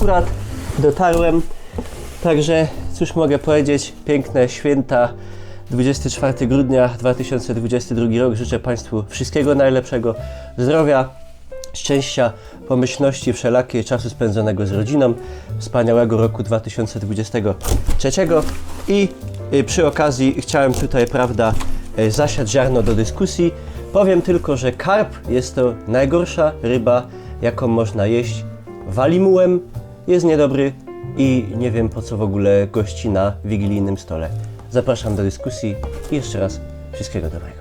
akurat dotarłem, także cóż mogę powiedzieć, piękne święta, 24 grudnia 2022 rok. Życzę Państwu wszystkiego najlepszego, zdrowia, szczęścia, pomyślności wszelakiej, czasu spędzonego z rodziną, wspaniałego roku 2023 i przy okazji chciałem tutaj, prawda, zasiać ziarno do dyskusji. Powiem tylko, że karp jest to najgorsza ryba, jaką można jeść. Wali mułem, jest niedobry i nie wiem, po co w ogóle gości na wigilijnym stole. Zapraszam do dyskusji i jeszcze raz wszystkiego dobrego.